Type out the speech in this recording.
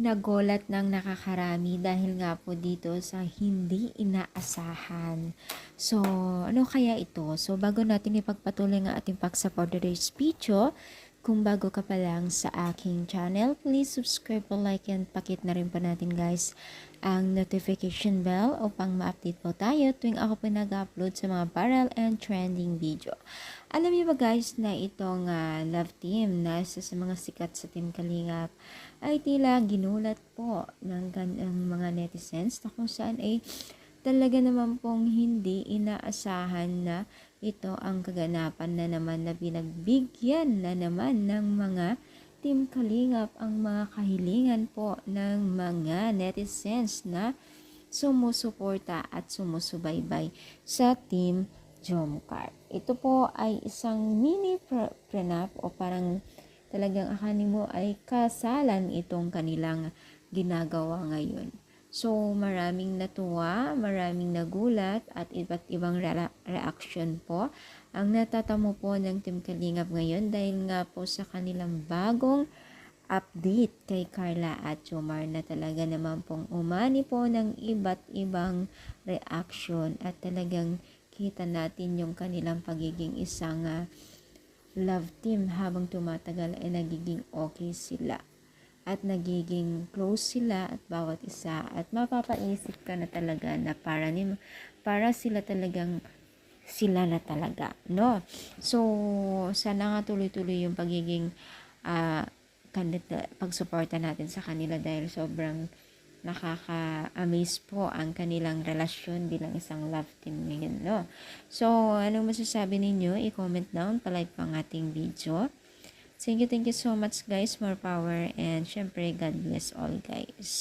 Nagulat ng nakakarami dahil nga po dito sa hindi inaasahan. So, ano kaya ito? So, bago natin ipagpatuloy ang ating paksa for today's video, kung bago ka pa lang sa aking channel, please subscribe, like, and pakit na rin po natin guys ang notification bell upang ma-update po tayo tuwing ako po nag-upload sa mga viral and trending video. Alam niyo ba guys na itong love team na isa sa mga sikat sa Team Kalingap ay tila ginulat po ng mga netizens na kung saan ay talaga naman pong hindi inaasahan na ito ang kaganapan na naman na binagbigyan na naman ng mga Team Kalingap ang mga kahilingan po ng mga netizens na sumusuporta at sumusubaybay sa Team Jomcar. Ito po ay isang mini prenup o parang talagang akanin mo ay kasalan itong kanilang ginagawa ngayon. So, maraming natuwa, maraming nagulat at iba't ibang reaction po ang natatamo po ng Team Kalingap ngayon dahil nga po sa kanilang bagong update kay Carla at Jomar na talaga naman pong umani po ng iba't ibang reaction at talagang kita natin yung kanilang pagiging isang love team habang tumatagal ay nagiging okay sila at nagiging close sila at bawat isa at mapapaisip ka na talaga na para sila talagang sila na talaga, no? So, sana nga tuloy-tuloy yung pagiging pagsuporta natin sa kanila dahil sobrang nakaka-amaze po ang kanilang relasyon bilang isang love team ngayon, no? So, anong masasabi ninyo? I-comment down, palike pa ang ating video. Thank you so much guys, more power, and syempre God bless all guys.